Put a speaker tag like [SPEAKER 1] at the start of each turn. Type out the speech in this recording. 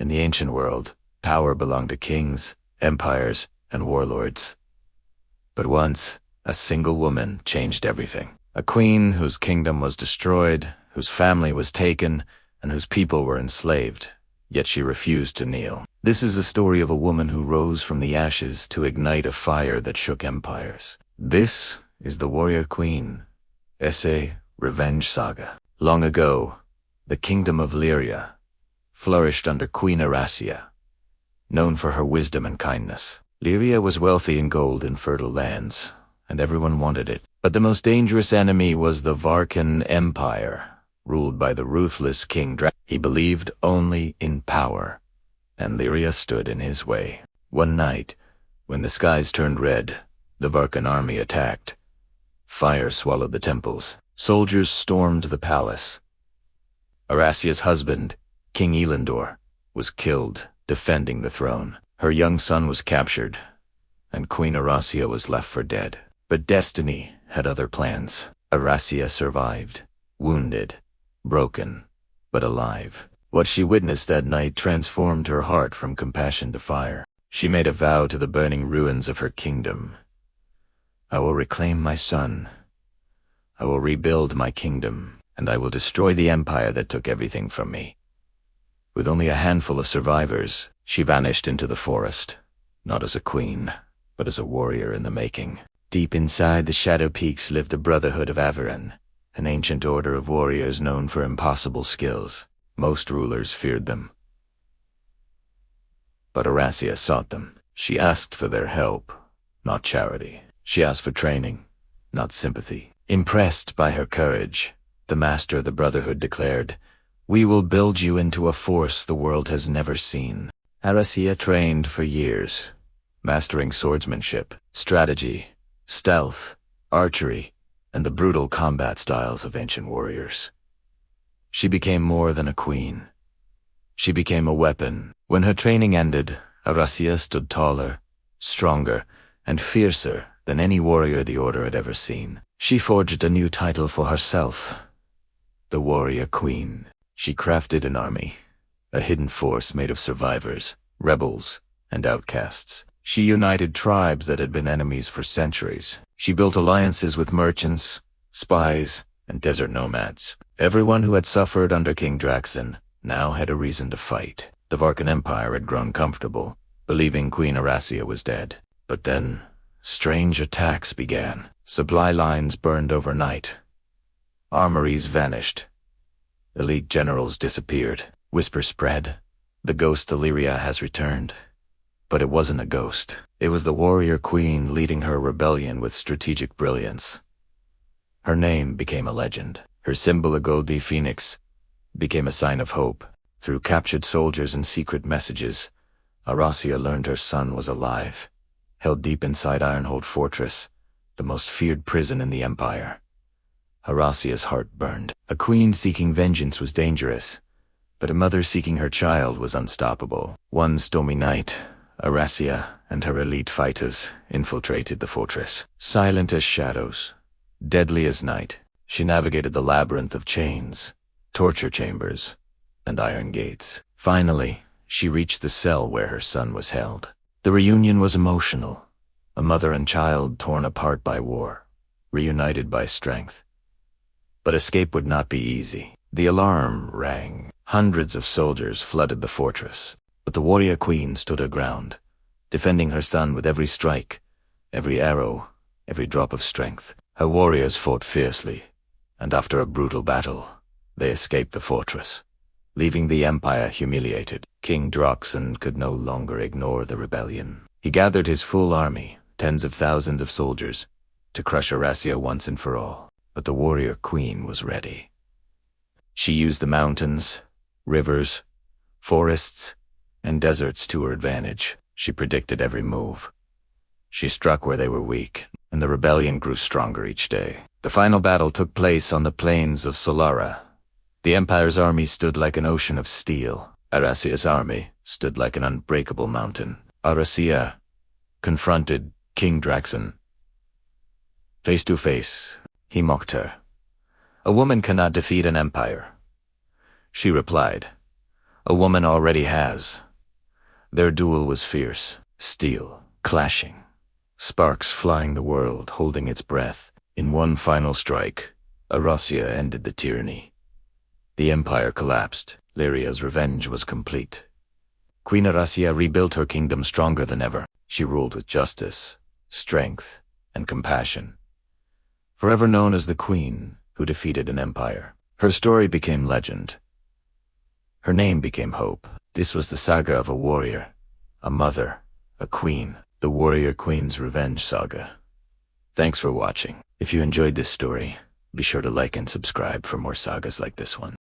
[SPEAKER 1] In the ancient world, power belonged to kings, empires, and warlords. But once, a single woman changed everything. A queen whose kingdom was destroyed, whose family was taken, and whose people were enslaved, yet she refused to kneel. This is the story of a woman who rose from the ashes to ignite a fire that shook empires. This is the warrior queen, Legendary Revenge Saga. Long ago, the kingdom of Lyria flourished under Queen Arasia, known for her wisdom and kindness. Lyria was wealthy in gold and fertile lands, and everyone wanted it. But the most dangerous enemy was the Varkan Empire, ruled by the ruthless King Drac. He believed only in power, and Lyria stood in his way. One night, when the skies turned red, the Varkan army attacked. Fire swallowed the temples. Soldiers stormed the palace. Arasia's husband, King Elendor, was killed defending the throne. Her young son was captured, and Queen Arasia was left for dead. But destiny had other plans. Arasia survived, wounded, broken, but alive. What she witnessed that night transformed her heart from compassion to fire. She made a vow to the burning ruins of her kingdom. I will reclaim my son. I will rebuild my kingdom, and I will destroy the empire that took everything from me. With only a handful of survivors, she vanished into the forest, not as a queen, but as a warrior in the making. Deep inside the Shadow Peaks lived the Brotherhood of Averin, an ancient order of warriors known for impossible skills. Most rulers feared them. But Arasia sought them. She asked for their help, not charity. She asked for training, not sympathy. Impressed by her courage, the master of the Brotherhood declared, "We will build you into a force the world has never seen." Arasia trained for years, mastering swordsmanship, strategy, stealth, archery, and the brutal combat styles of ancient warriors. She became more than a queen. She became a weapon. When her training ended, Arasia stood taller, stronger, and fiercer than any warrior the Order had ever seen. She forged a new title for herself, the Warrior Queen. She crafted an army, a hidden force made of survivors, rebels, and outcasts. She united tribes that had been enemies for centuries. She built alliances with merchants, spies, and desert nomads. Everyone who had suffered under King Draxon now had a reason to fight. The Varkan Empire had grown comfortable, believing Queen Arasia was dead. But then, strange attacks began. Supply lines burned overnight. Armories vanished. Elite generals disappeared. Whispers spread. The ghost Illyria has returned. But it wasn't a ghost. It was the warrior queen leading her rebellion with strategic brilliance. Her name became a legend. Her symbol, a golden phoenix, became a sign of hope. Through captured soldiers and secret messages, Arasia learned her son was alive, held deep inside Ironhold Fortress, the most feared prison in the Empire. Arasia's heart burned. A queen seeking vengeance was dangerous, but a mother seeking her child was unstoppable. One stormy night, Arasia and her elite fighters infiltrated the fortress. Silent as shadows, deadly as night, she navigated the labyrinth of chains, torture chambers, and iron gates. Finally, she reached the cell where her son was held. The reunion was emotional. A mother and child torn apart by war, reunited by strength. But escape would not be easy. The alarm rang. Hundreds of soldiers flooded the fortress, but the warrior queen stood her ground, defending her son with every strike, every arrow, every drop of strength. Her warriors fought fiercely, and after a brutal battle, they escaped the fortress, leaving the empire humiliated. King Draxon could no longer ignore the rebellion. He gathered his full army, tens of thousands of soldiers, to crush Arasia once and for all. But the warrior queen was ready. She used the mountains, rivers, forests, and deserts to her advantage. She predicted every move. She struck where they were weak, and the rebellion grew stronger each day. The final battle took place on the plains of Solara. The Empire's army stood like an ocean of steel. Arasia's army stood like an unbreakable mountain. Arasia confronted King Draxon. Face to face, he mocked her. "A woman cannot defeat an empire." She replied, a woman already has. Their duel was fierce, steel clashing, sparks flying the world, holding its breath. In one final strike, Arasia ended the tyranny. The empire collapsed. Lyria's revenge was complete. Queen Arasia rebuilt her kingdom stronger than ever. She ruled with justice, strength, and compassion. Forever known as the queen who defeated an empire. Her story became legend. Her name became hope. This was the saga of a warrior, a mother, a queen. The Warrior Queen's Revenge Saga. Thanks for watching. If you enjoyed this story, be sure to like and subscribe for more sagas like this one.